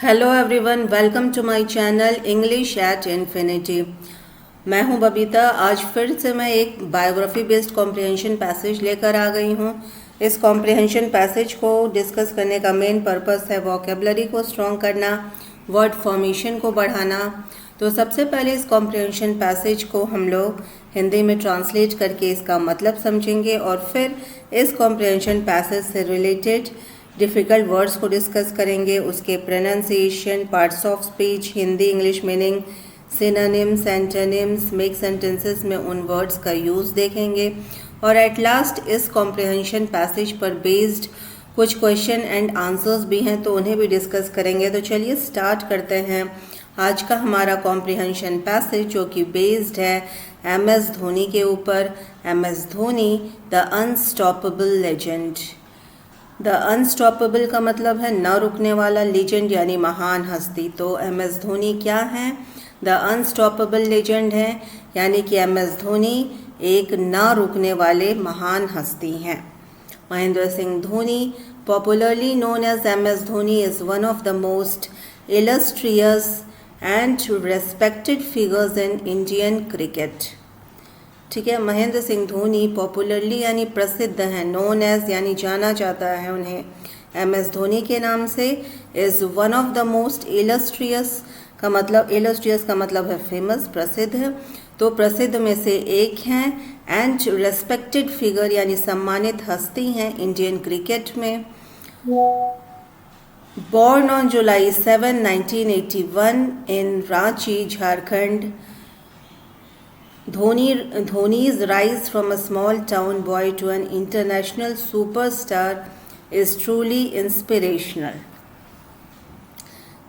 Hello everyone, welcome to my channel English at infinity. मैं हूं बबीता। आज फिर से मैं एक बायोग्राफी बेस्ड कॉम्प्रिहेंशन पैसेज लेकर आ गई हूं। इस कॉम्प्रिहेंशन पैसेज को डिस्कस करने का मेन पर्पस है वोकेबलरी को स्ट्रॉन्ग करना, वर्ड फॉर्मेशन को बढ़ाना। तो सबसे पहले इस कॉम्प्रिहेंशन पैसेज को हम लोग हिंदी में ट्रांसलेट करके इसका मतलब समझेंगे और फिर इस कॉम्प्रिहेंशन पैसेज से रिलेटेड डिफ़िकल्ट वर्ड्स को डिस्कस करेंगे, उसके pronunciation, parts of speech, Hindi English meaning, synonyms, antonyms, make sentences में उन वर्ड्स का यूज़ देखेंगे और एट लास्ट इस कॉम्प्रिहेंशन पैसेज पर बेस्ड कुछ क्वेश्चन एंड आंसर्स भी हैं तो उन्हें भी डिस्कस करेंगे। तो चलिए स्टार्ट करते हैं आज का हमारा कॉम्प्रिहेंशन पैसेज, जो कि बेस्ड है एम.एस. धोनी के ऊपर। M S. Dhoni, the unstoppable legend. The unstoppable का मतलब है न रुकने वाला, लीजेंड यानी महान हस्ती। तो एम.एस. धोनी क्या है? द अनस्टॉपेबल लेजेंड है, यानी कि एम.एस. धोनी एक न रुकने वाले महान हस्ती हैं। Mahendra Singh Dhoni, popularly known as M S. Dhoni, is one of the most illustrious and respected figures in Indian cricket। ठीक है, महेंद्र सिंह धोनी पॉपुलरली यानी प्रसिद्ध हैं, नोन एज यानी जाना जाता है उन्हें एम.एस. धोनी के नाम से। Is one of the most illustrious का मतलब है फेमस, प्रसिद्ध है। तो प्रसिद्ध में से एक हैं एंड रेस्पेक्टेड फिगर यानी सम्मानित हस्ती हैं इंडियन क्रिकेट में। Born on July 7, 1981 in Ranchi, Jharkhand, Dhoni's rise from a small town boy to an international superstar is truly inspirational।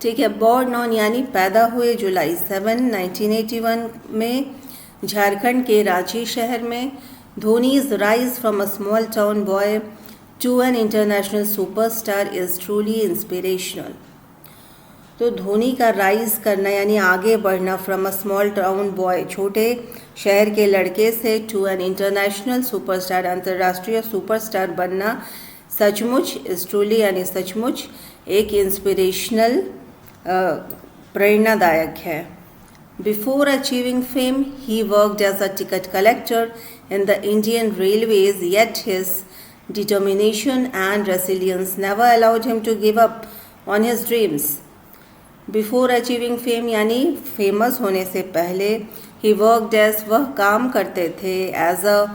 ठीक है, born on यानी पैदा हुए जुलाई 7, 1981 में झारखंड के रांची शहर में। Dhoni's rise from a small town boy to an international superstar is truly inspirational। तो धोनी का राइज करना यानी आगे बढ़ना, from a small town boy छोटे शहर के लड़के से, टू एन इंटरनेशनल सुपरस्टार अंतर्राष्ट्रीय सुपरस्टार बनना, सचमुच इज ट्रूली यानी सचमुच एक इंस्पिरेशनल प्रेरणादायक है। Before achieving fame he worked as a ticket collector in the Indian railways, yet his determination and resilience never allowed him to give up on his dreams। Before achieving fame यानी famous होने से पहले, he worked as वह काम करते थे, as a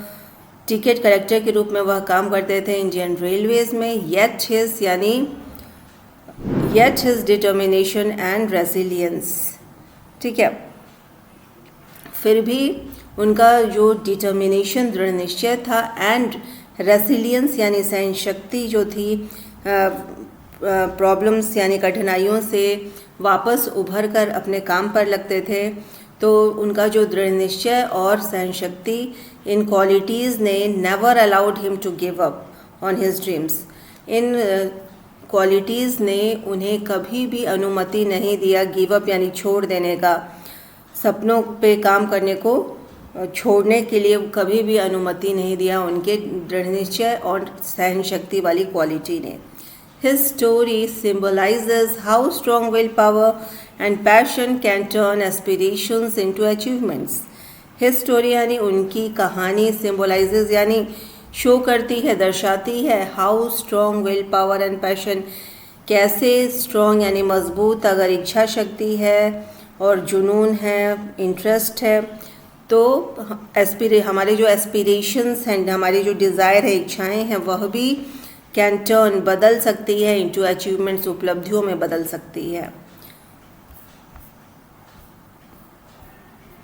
ticket collector के रूप में वह काम करते थे इंडियन रेलवेज में। yet his determination and resilience, ठीक है, फिर भी उनका जो डिटर्मिनेशन दृढ़ निश्चय था एंड रेसिलियंस यानी सहन शक्ति जो थी प्रॉब्लम्स यानी कठिनाइयों से वापस उभर कर अपने काम पर लगते थे। तो उनका जो दृढ़ निश्चय और सहन शक्ति, इन क्वालिटीज़ ने never allowed him to give up on his dreams. इन क्वालिटीज़ ने उन्हें कभी भी अनुमति नहीं दिया गिव अप यानी छोड़ देने का, सपनों पे काम करने को छोड़ने के लिए कभी भी अनुमति नहीं दिया उनके दृढ़ निश्चय और सहन शक्ति वाली क्वालिटी ने। His story symbolizes how strong willpower and passion can turn aspirations into achievements। His story यानी उनकी कहानी, symbolizes यानी शो करती है, दर्शाती है, how strong willpower and passion, कैसे strong यानी मजबूत अगर इच्छा शक्ति है और जुनून है, इंटरेस्ट है, तो हमारे जो एस्पिरेशंस हैं, हमारी जो डिज़ायर है, इच्छाएं हैं, वह भी कैन टर्न बदल सकती है इनटू अचीवमेंट्स, उपलब्धियों में बदल सकती है।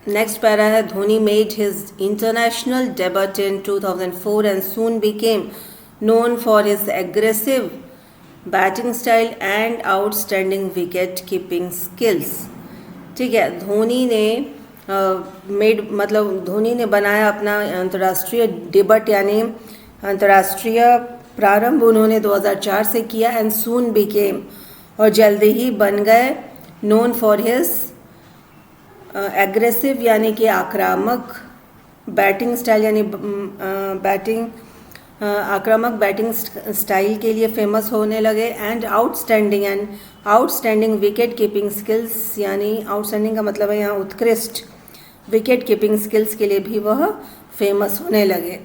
नेक्स्ट पैरा है, Dhoni made his international debut in 2004 and soon became known for his aggressive batting style and outstanding wicket keeping skills. ठीक है, धोनी ने बनाया अपना अंतर्राष्ट्रीय डेब्यूट यानी अंतर्राष्ट्रीय प्रारंभ उन्होंने 2004 से किया, एंड सून बिकेम और जल्दी ही बन गए, नोन फॉर हिज एग्रेसिव यानी कि आक्रामक, बैटिंग स्टाइल यानी बैटिंग आक्रामक बैटिंग स्टाइल के लिए फेमस होने लगे and outstanding wicket keeping skills, यानी आउटस्टैंडिंग का मतलब है यहाँ उत्कृष्ट विकेट कीपिंग स्किल्स के लिए भी वह फेमस होने लगे।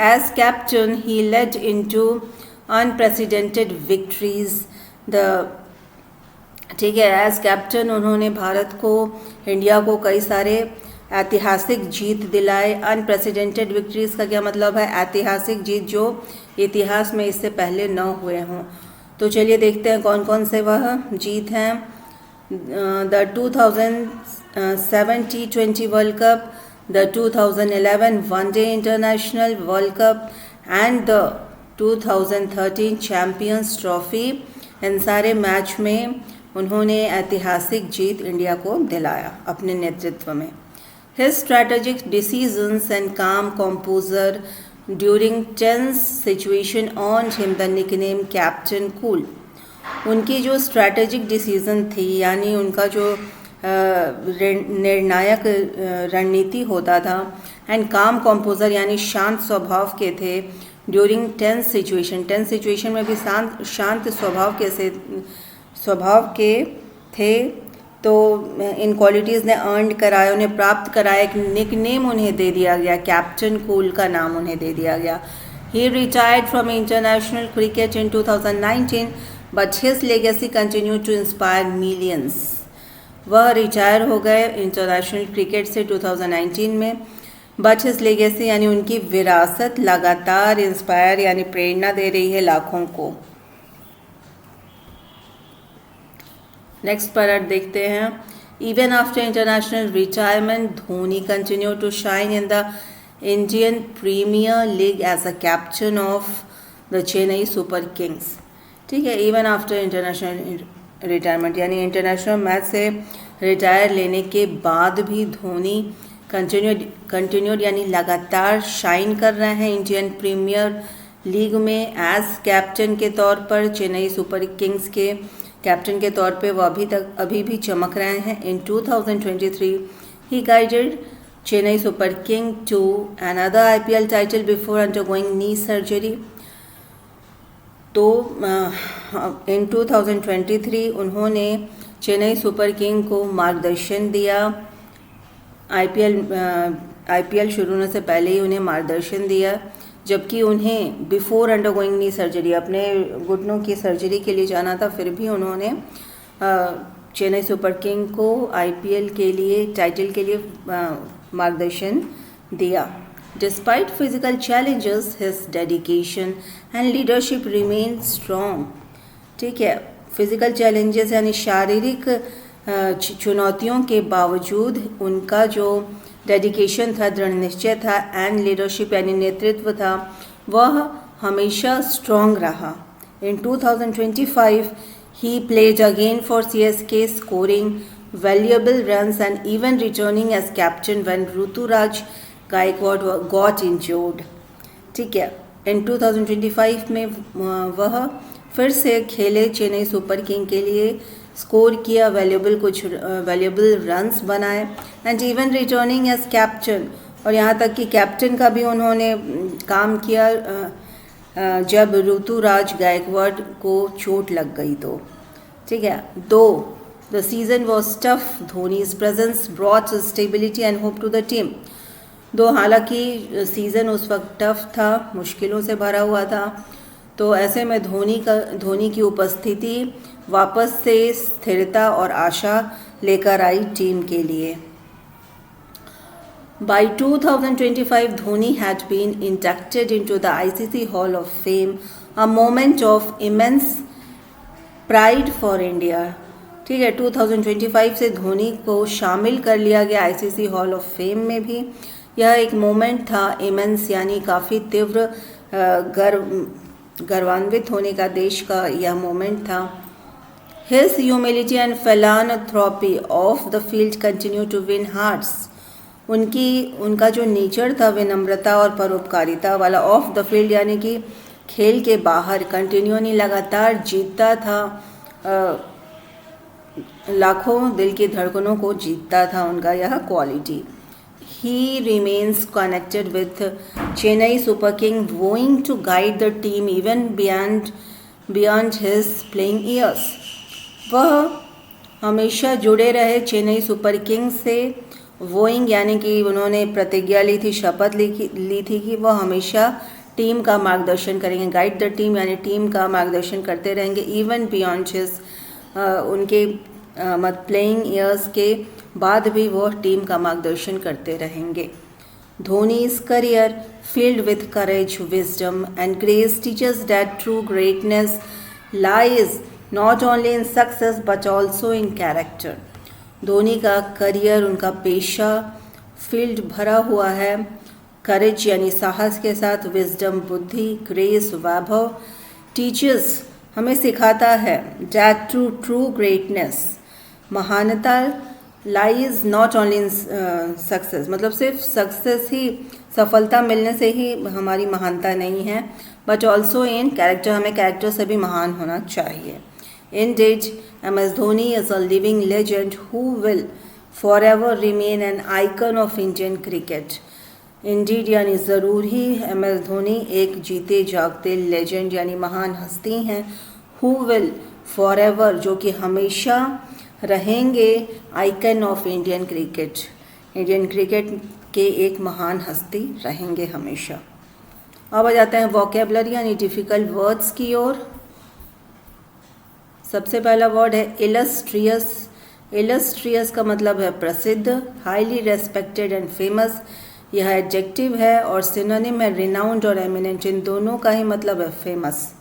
एज कैप्टन ही लेड इनटू अनप्रेसिडेंटेड विक्ट्रीज ठीक है, एज कैप्टन उन्होंने भारत को, इंडिया को कई सारे ऐतिहासिक जीत दिलाए। अनप्रेसिडेंटेड विक्ट्रीज का क्या मतलब है? ऐतिहासिक जीत जो इतिहास में इससे पहले न हुए हों। तो चलिए देखते हैं कौन कौन से वह जीत हैं। The 2007 T20 world cup, the 2011 one day international world cup and the 2013 champions trophy. इन सारे मैच में उन्होंने ऐतिहासिक जीत इंडिया को दिलाया अपने नेतृत्व में। His strategic decisions and calm composure during tense situation earned him the nickname Captain Cool. उनकी जो स्ट्रैटेजिक डिसीजन थी, यानी उनका जो निर्णायक रणनीति होता था, एंड काम कॉम्पोजर यानी शांत स्वभाव के थे, ड्यूरिंग टेंस सिचुएशन में भी शांत स्वभाव के थे। तो इन क्वालिटीज़ ने अर्न कराया, उन्हें प्राप्त कराया, एक निकनेम उन्हें दे दिया गया, कैप्टन कूल का नाम उन्हें दे दिया गया। He retired from international cricket in 2019 but his legacy continue to inspire millions. वह रिटायर हो गए इंटरनेशनल क्रिकेट से 2019 में, बट हिज लेगेसी यानी उनकी विरासत लगातार इंस्पायर यानी प्रेरणा दे रही है लाखों को। नेक्स्ट पैराट देखते हैं। Even after international retirement Dhoni continue to shine in the Indian premiere League as a captain of the Chennai super Kings. ठीक है, इवन आफ्टर इंटरनेशनल रिटायरमेंट यानी इंटरनेशनल मैच से रिटायर लेने के बाद भी धोनी कंटिन्यूड यानी लगातार शाइन कर रहे हैं इंडियन प्रीमियर लीग में एज कैप्टन के तौर पर। चेन्नई सुपर किंग्स के कैप्टन के तौर पे वो अभी भी चमक रहे हैं। In 2023 he guided Chennai super king to another IPL title before undergoing knee surgery. तो इन 2023 उन्होंने चेन्नई सुपर किंग को मार्गदर्शन दिया। IPL शुरू होने से पहले ही उन्हें मार्गदर्शन दिया, जबकि उन्हें बिफोर अंडरगोइंग नी सर्जरी अपने घुटनों की सर्जरी के लिए जाना था, फिर भी उन्होंने चेन्नई सुपर किंग को IPL के लिए टाइटल के लिए मार्गदर्शन दिया। Despite physical challenges his dedication and leadership remain strong. ठीक है, फिजिकल चैलेंजेस यानी शारीरिक चुनौतियों के बावजूद उनका जो डेडिकेशन था, दृढ़ निश्चय था, एंड लीडरशिप यानी नेतृत्व था, वह हमेशा स्ट्रॉन्ग रहा। In 2025 he played again for CSK scoring valuable runs and even returning as captain when Ruturaj Gaikwad got injured. ठीक है, इन 2025 में वह फिर से खेले, चेन्नई सुपर किंग के लिए स्कोर किया, वैल्यूएबल रन्स बनाए, and even returning as captain, और यहाँ तक कि कैप्टन का भी उन्होंने काम किया जब ऋतुराज गायकवाड को चोट लग गई तो। ठीक है, though the season was tough, Dhoni's presence brought stability and hope to the team. Though हालांकि सीज़न उस वक्त टफ था, मुश्किलों से भरा हुआ था, तो ऐसे में धोनी की उपस्थिति वापस से स्थिरता और आशा लेकर आई टीम के लिए। By 2025, Dhoni had been inducted into the ICC Hall of Fame, a moment of immense pride for India. ठीक है, 2025 से धोनी को शामिल कर लिया गया ICC हॉल ऑफ फेम में भी। यह एक मोमेंट था, इमेंस यानी काफ़ी तीव्र गर्वान्वित होने का देश का यह मोमेंट था। His humility and philanthropy off the field continue to win hearts. उनका जो नेचर था विनम्रता और परोपकारिता वाला, ऑफ द फील्ड यानी कि खेल के बाहर कंटिन्यू नहीं लगातार जीतता था, लाखों दिल की धड़कनों को जीतता था उनका यह quality. he remains connected with Chennai Super King, vowing to guide the team even beyond his playing years. वह हमेशा जुड़े रहे चेन्नई सुपर किंग्स से. वोइंग यानी कि उन्होंने प्रतिज्ञा ली थी, शपथ ली थी कि वह हमेशा टीम का मार्गदर्शन करेंगे. गाइड द टीम यानी टीम का मार्गदर्शन करते रहेंगे. इवन बियॉन्ड हिज, उनके प्लेइंग ईयर्स के बाद भी वह टीम का मार्गदर्शन करते रहेंगे. धोनी's career filled with courage, wisdom and grace teaches that true greatness lies not only in success but also in character. Dhoni का करियर, उनका पेशा फील्ड भरा हुआ है करेज यानी साहस के साथ, विजडम बुद्धि, ग्रेस वैभव, टीचर्स हमें सिखाता है दैट ट्रू ग्रेटनेस महानता lies not only in success, मतलब सिर्फ सक्सेस ही, सफलता मिलने से ही हमारी महानता नहीं है, बट ऑल्सो इन कैरेक्टर, हमें कैरेक्टर से भी महान होना चाहिए. Indeed, MS Dhoni is a living legend who will forever remain an icon of Indian cricket. Indeed यानी ज़रूर ही MS धोनी एक जीते जागते लेजेंड यानी महान हस्ती हैं. Who will forever, जो कि हमेशा रहेंगे icon of Indian cricket, Indian cricket के एक महान हस्ती रहेंगे हमेशा. अब आ जाते हैं वोकेबलरी यानी डिफ़िकल्ट वर्ड्स की ओर. सबसे पहला वर्ड है इलस्ट्रियस. इलस्ट्रियस का मतलब है प्रसिद्ध, हाईली रेस्पेक्टेड एंड फेमस. यह एडजेक्टिव है और सिनोनिम है रिनाउंड और एमिनेंट. इन दोनों का ही मतलब है फेमस.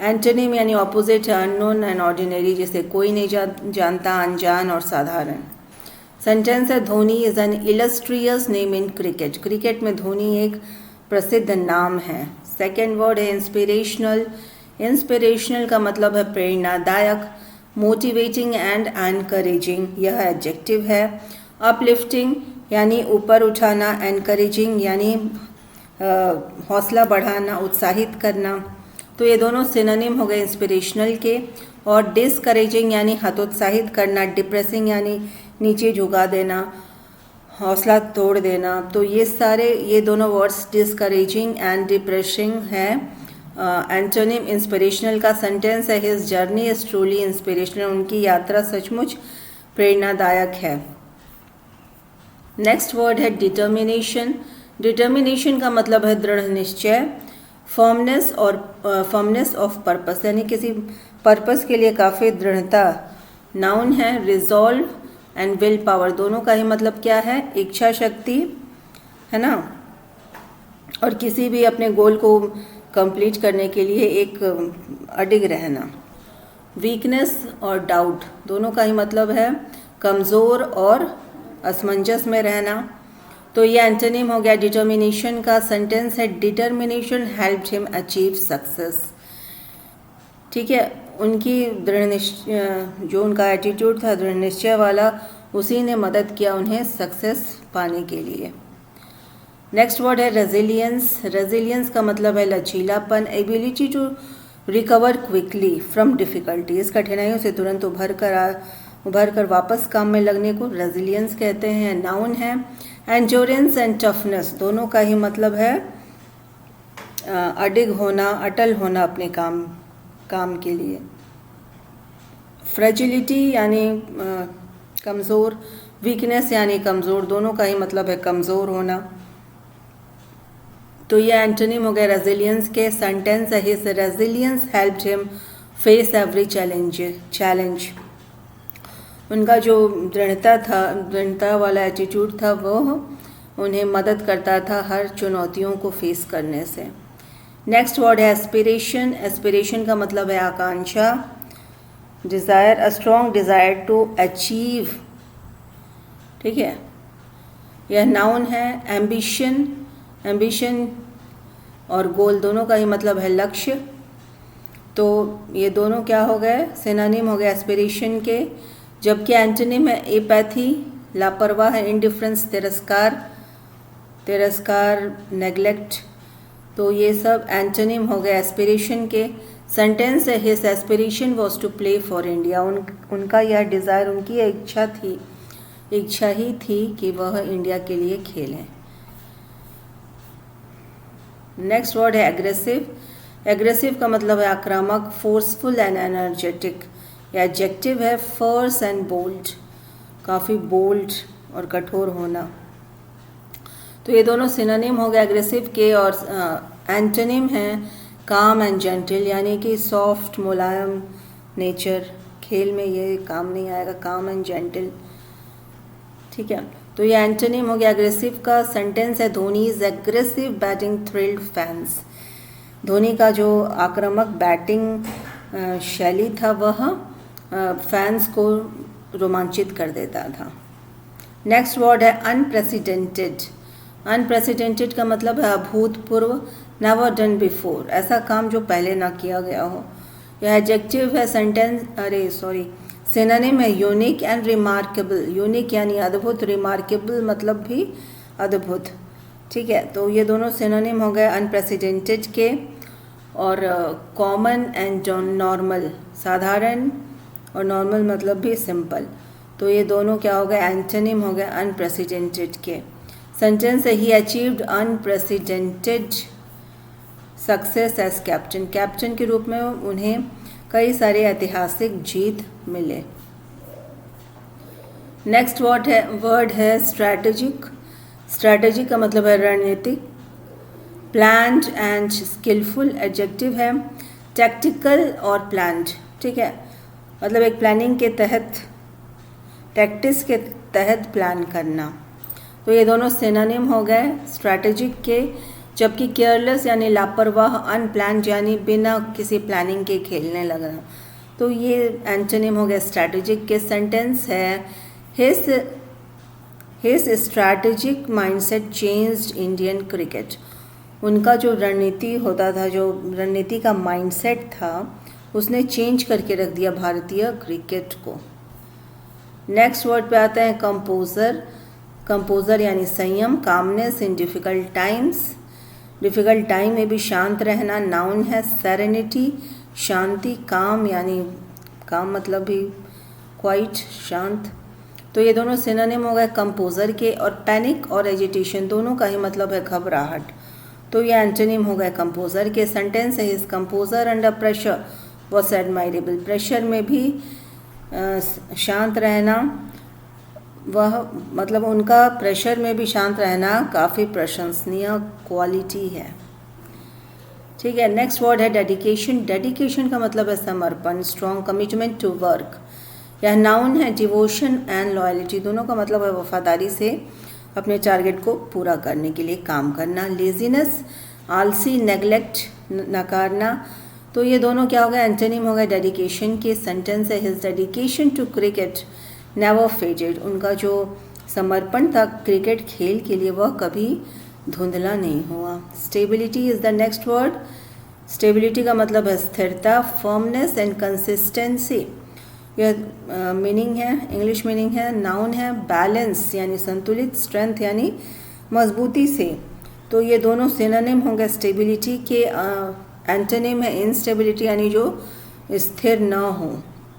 एंटोनिम यानी ऑपोजिट है अननोन एंड ऑर्डिनरी, जिसे कोई नहीं जानता, अनजान और साधारण. सेंटेंस है Dhoni is an illustrious name in cricket. Cricket में धोनी एक प्रसिद्ध नाम है. सेकेंड वर्ड है इंस्पिरेशनल. इंस्पिरेशनल का मतलब है प्रेरणादायक, मोटिवेटिंग एंड एनकरेजिंग. यह एडजेक्टिव है. अपलिफ्टिंग यानी ऊपर उठाना, एनकरेजिंग यानी हौसला बढ़ाना, उत्साहित करना. तो ये दोनों सिनोनिम हो गए इंस्पिरेशनल के. और डिस्करेजिंग यानी हतोत्साहित करना, डिप्रेसिंग यानी नीचे झुका देना, हौसला तोड़ देना. तो ये दोनों वर्ड्स डिस्करेजिंग एंड डिप्रेसिंग हैं. एंटोनिम इंस्पिरेशनल का सेंटेंस है his journey is truly inspirational. उनकी यात्रा सचमुच प्रेरणादायक है. नेक्स्ट वर्ड है डिटर्मिनेशन. डिटर्मिनेशन का मतलब है दृढ़ निश्चय. फर्मनेस ऑफ पर्पस यानी किसी पर्पस के लिए काफ़ी दृढ़ता. नाउन है. रिजॉल्व एंड विल पावर, दोनों का ही मतलब क्या है? इच्छा शक्ति है ना, और किसी भी अपने गोल को कंप्लीट करने के लिए एक अडिग रहना. वीकनेस और डाउट, दोनों का ही मतलब है कमज़ोर और असमंजस में रहना. तो ये एंटोनिम हो गया डिटर्मिनेशन का. सेंटेंस है determination helped him achieve success. ठीक है, उनकी दृढ़ निश्चय, जो उनका एटीट्यूड था दृढ़ निश्चय वाला, उसी ने मदद किया उन्हें सक्सेस पाने के लिए. नेक्स्ट वर्ड है रेजिलियंस. रेजिलियंस का मतलब है लचीलापन, ability to recover quickly from difficulties, कठिनाइयों से तुरंत उभर कर वापस काम में लगने को रेजिलियंस कहते हैं. नाउन है. एंड्योरेंस एंड टफनेस, दोनों का ही मतलब है अडिग होना, अटल होना अपने काम के लिए. फ्रेजिलिटी यानी कमज़ोर, वीकनेस यानी कमज़ोर, दोनों का ही मतलब है कमज़ोर होना. तो ये एंटोनिम हो गया रेजिलियंस के. सेंटेंस है his resilience helped him face every challenge. उनका जो दृढ़ता वाला एटीट्यूड था वो उन्हें मदद करता था हर चुनौतियों को फेस करने से. नेक्स्ट वर्ड है एस्पिरेशन. एस्पिरेशन का मतलब है आकांक्षा, desire, a strong desire to achieve. ठीक है, यह नाउन है. एम्बिशन और गोल, दोनों का ही मतलब है लक्ष्य. तो ये दोनों क्या हो गए? सिनोनिम हो गए एस्पिरेशन के. जबकि एंटोनिम है एपैथी, लापरवाह, इंडिफरेंस, तिरस्कार, नेग्लेक्ट. तो ये सब एंटोनिम हो गए एस्पिरेशन के. सेंटेंस है his aspiration was to play for India. उनका यह डिज़ायर, उनकी यह इच्छा थी इच्छा ही थी कि वह इंडिया के लिए खेलें। नेक्स्ट वर्ड है एग्रेसिव। एग्रेसिव का मतलब है आक्रामक, फोर्सफुल एंड एनर्जेटिक। एडजेक्टिव है फर्स एंड बोल्ड, काफ़ी बोल्ड और कठोर होना। तो ये दोनों सिनोनिम हो गए एग्रेसिव के, और एंटोनिम है काम एंड जेंटल, यानी कि सॉफ्ट मुलायम नेचर। खेल में ये काम नहीं आएगा, काम एंड जेंटल, ठीक है। तो ये एंटोनिम हो गया एग्रेसिव का। सेंटेंस है Dhoni is aggressive batting thrilled fans. Dhoni का जो आक्रामक बैटिंग शैली था वह फैंस को रोमांचित कर देता था। नेक्स्ट वर्ड है अनप्रेसिडेंटेड। अनप्रेसिडेंटेड का मतलब है अभूतपूर्व, नेवर डन बिफोर, ऐसा काम जो पहले ना किया गया हो। यह एडजेक्टिव है सिनोनिम है यूनिक एंड रिमार्केबल। यूनिक यानी अद्भुत, रिमार्केबल मतलब भी अद्भुत, ठीक है। तो ये दोनों सिनोनिम हो गए अनप्रेसिडेंटेड के। और कॉमन एंड नॉर्मल, साधारण, और नॉर्मल मतलब भी सिंपल। तो ये दोनों क्या हो गए, एंटोनिम हो गए अनप्रेसिडेंटेड के। सेंटेंस है he achieved unprecedented success as captain. Captain के रूप में उन्हें कई सारे ऐतिहासिक जीत मिले। नेक्स्ट वर्ड है स्ट्रैटेजिक। स्ट्रैटेजिक का मतलब है रणनीतिक। प्लान्ड एंड स्किलफुल एडजेक्टिव है टैक्टिकल और प्लान्ड, ठीक है। मतलब एक प्लानिंग के तहत, टैक्टिस के तहत प्लान करना। तो ये दोनों सिनोनिम हो गए स्ट्रैटेजिक के। जबकि केयरलेस यानी लापरवाह, अनप्लान्ड यानी बिना किसी प्लानिंग के खेलने लगना। तो ये एंटोनिम हो गया स्ट्रैटेजिक के। सेंटेंस है his strategic mindset changed Indian cricket. उनका जो रणनीति होता था, जो रणनीति का माइंडसेट था, उसने चेंज करके रख दिया भारतीय क्रिकेट को। नेक्स्ट वर्ड पे आते हैं कंपोजर। कंपोजर यानी संयम, कामनेस इन डिफ़िकल्ट टाइम्स। डिफ़िकल्ट टाइम में भी शांत रहना। नाउन है सेरेनिटी, शांति, काम यानी काम मतलब भी क्वाइट, शांत। तो ये दोनों सिनोनिम हो गए कंपोजर के। और पैनिक और एजिटेशन दोनों का ही मतलब है घबराहट। तो ये एंटोनिम हो गए कंपोजर के। सेंटेंस है his composer under pressure was admirable. Pressure में भी शांत रहना, वह मतलब उनका प्रेशर में भी शांत रहना काफ़ी प्रशंसनीय क्वालिटी है, ठीक है। नेक्स्ट वर्ड है डेडिकेशन। डेडिकेशन का मतलब है समर्पण, स्ट्रॉन्ग कमिटमेंट टू वर्क। यह नाउन है डिवोशन एंड लॉयल्टी, दोनों का मतलब है वफादारी से अपने टारगेट को पूरा करने के लिए काम करना। लेजीनेस, आलसी, नेग्लेक्ट, नकारना। तो ये दोनों क्या हो गए, एंटोनिम हो गए डेडिकेशन के। सेंटेंस है his dedication to cricket never faded. उनका जो समर्पण था क्रिकेट खेल के लिए वह कभी धुंधला नहीं हुआ। Stability is the next word. Stability का मतलब है स्थिरता, फर्मनेस एंड कंसिस्टेंसी। यह मीनिंग है, इंग्लिश मीनिंग है। नाउन है बैलेंस यानी संतुलित, स्ट्रेंथ यानी मजबूती से। तो ये दोनों सिनोनिम होंगे स्टेबिलिटी के। एंटोनिम है इंस्टेबिलिटी यानी जो स्थिर न हो,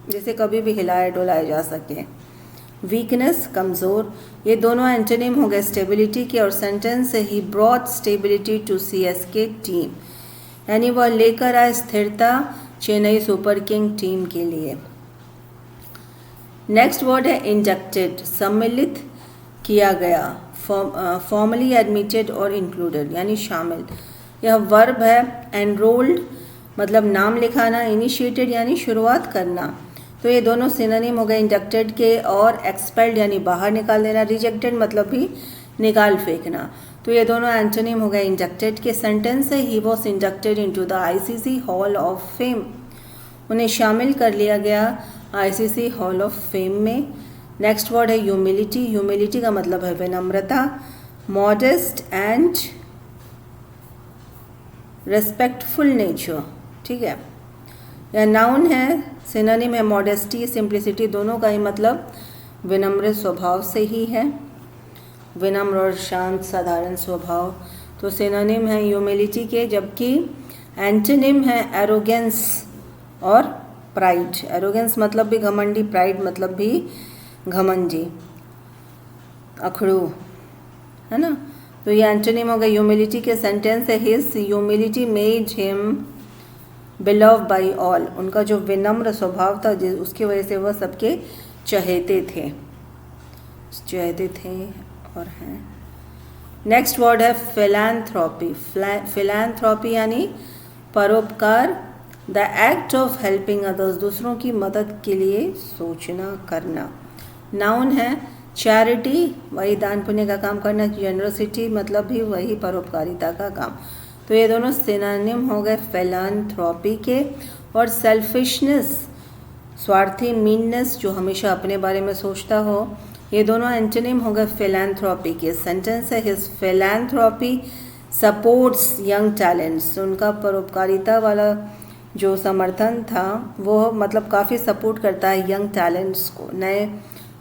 जैसे कभी भी हिलाया डुलाया जा सके। वीकनेस, कमज़ोर। ये दोनों एंटोनिम हो गए स्टेबिलिटी के। और सेंटेंस है he brought stability to CSK team, यानी वह लेकर आए स्थिरता चेन्नई सुपर किंग टीम के लिए। नेक्स्ट वर्ड है इंडक्टेड, सम्मिलित किया गया, फॉर्मली एडमिटेड और इंक्लूडेड यानी शामिल। यह वर्ब है। एनरोल्ड मतलब नाम लिखाना, इनिशिएटेड यानी शुरुआत करना। तो ये दोनों सिनोनिम हो गए इंडक्टेड के। और एक्सपेल्ड यानी बाहर निकाल देना, रिजेक्टेड मतलब भी निकाल फेंकना। तो ये दोनों एंटोनिम हो गए इंडक्टेड के। सेंटेंस है he was inducted into the ICC hall of fame. उन्हें शामिल कर लिया गया ICC हॉल ऑफ फेम में। नेक्स्ट वर्ड है ह्यूमिलिटी। ह्यूमिलिटी का मतलब है विनम्रता, मॉडेस्ट एंड रेस्पेक्टफुल नेचर, ठीक है। यह नाउन है, सिनोनिम है मॉडेस्टी, सिंप्लिसिटी, दोनों का ही मतलब विनम्र स्वभाव से ही है, विनम्र और शांत साधारण स्वभाव। तो सिनोनिम है ह्यूमिलिटी के। जबकि एंटोनिम है एरोगेंस और प्राइड। एरोगेंस मतलब भी घमंडी, प्राइड मतलब भी घमंडी। अखड़ू, है ना। तो ये एंटोनिम हो गया ह्यूमिलिटी के सेंटेंस है, his humility made him बिलव by all, उनका जो विनम्र स्वभाव था उसकी वजह से वह सबके चहेते थे और हैं। नेक्स्ट वर्ड है फिलैंथ्रोपी। फिलैंथ्रोपी यानी परोपकार, the act of helping others, दूसरों की मदद के लिए सोचना करना। नाउन है चैरिटी, वही दान पुण्य का काम करना, जनरसिटी मतलब भी वही परोपकारिता का काम। तो ये दोनों सिनोनिम हो गए फिलैंथ्रोपी के। और सेल्फिशनेस, स्वार्थी, मीननेस, जो हमेशा अपने बारे में सोचता हो, ये दोनों एंटोनिम हो गए फिलैंथ्रोपी के। सेंटेंस है his philanthropy supports young talents, उनका परोपकारिता वाला जो समर्थन था वो मतलब काफ़ी सपोर्ट करता है यंग टैलेंट्स को, नए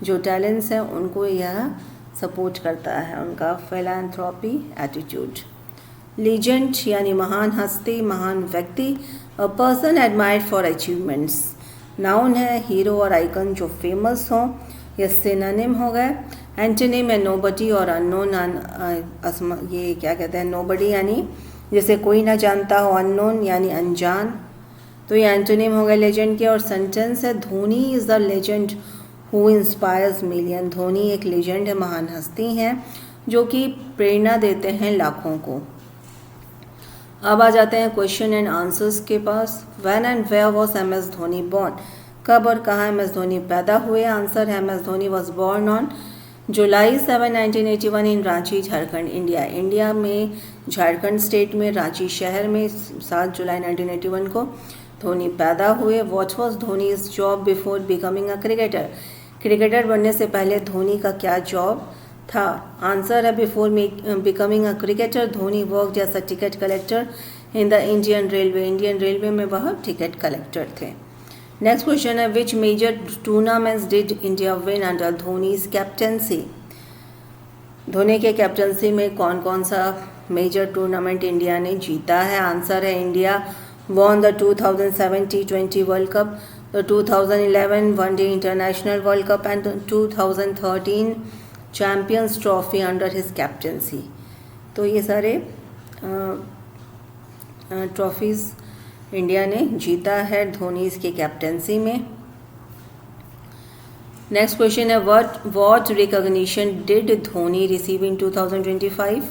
जो टैलेंट्स हैं उनको यह सपोर्ट करता है, उनका फिलैंथ्रोपी एटीट्यूड। लीजेंड यानी महान हस्ती, महान व्यक्ति, a person admired for achievements. Noun है हीरो और आइकन जो फेमस हों, ये सिनोनिम हो गए। एंटोनिम है नोबडी और अननोन, ये क्या कहते हैं, नोबडी यानी जैसे कोई ना जानता हो, अननोन यानी अनजान। तो ये एंटोनिम हो गए लेजेंड के। और सेंटेंस है Dhoni is the legend who inspires million, Dhoni एक लेजेंड है, महान हस्ती हैं जो कि प्रेरणा देते हैं लाखों को। अब आ जाते हैं क्वेश्चन एंड आंसर्स के पास। When and where was M S Dhoni born, कब और कहाँ एम एस धोनी पैदा हुए। आंसर है M S Dhoni was born on July 7, 1981 in Ranchi, Jharkhand, India. India में झारखंड स्टेट में रांची शहर में 7 जुलाई 1981 को धोनी पैदा हुए। What was Dhoni is job before becoming a cricketer, cricketer बनने से पहले धोनी का क्या जॉब था। आंसर है before becoming a cricketer Dhoni worked as a ticket collector in the Indian railway, Indian railway में वह टिकट कलेक्टर थे। नेक्स्ट क्वेश्चन है which major tournaments did India win under Dhoni's captaincy, Dhoni के कैप्टनसी में कौन कौन सा मेजर टूर्नामेंट इंडिया ने जीता है। आंसर है India won the 2007 T20 World Cup, the 2011 One Day International World Cup and the 2013 Champions Trophy under his captaincy। तो ये सारे ट्रॉफीज़ इंडिया ने जीता है धोनी के कैप्टनसी में। नेक्स्ट क्वेश्चन है what recognition did Dhoni receive in 2025,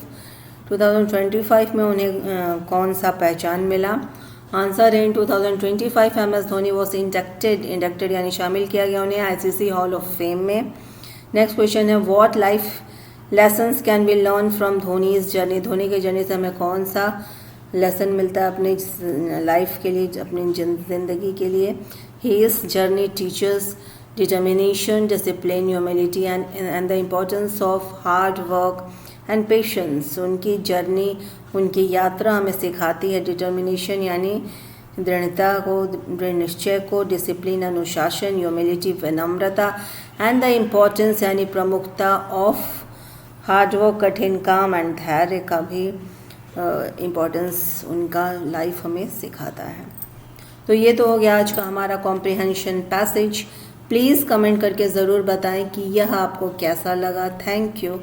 2025 में उन्हें कौन सा पहचान मिला। आंसर है in 2025 M S Dhoni was inducted यानी शामिल किया गया उन्हें आईसीसी हॉल ऑफ फेम में। नेक्स्ट क्वेश्चन है what life lessons can be learn from Dhoni's journey, Dhoni के जर्नी से हमें कौन सा लेसन मिलता है अपनी लाइफ के लिए, अपनी ज़िंदगी के लिए। His journey teachers determination, discipline, humility and the importance of hard work and patience. उनकी जर्नी, उनकी यात्रा हमें सिखाती है डिटर्मिनेशन यानी दृढ़ता को, दृढ़ निश्चय को, डिसिप्लिन अनुशासन, ह्यूमिलिटी विनम्रता एंड द इम्पोर्टेंस यानी प्रमुखता ऑफ हार्डवर्क कठिन काम एंड धैर्य का भी इम्पोर्टेंस उनका लाइफ हमें सिखाता है। तो ये तो हो गया आज का हमारा कॉम्प्रिहेंशन पैसेज। प्लीज़ कमेंट करके ज़रूर बताएं कि यह आपको कैसा लगा। Thank you.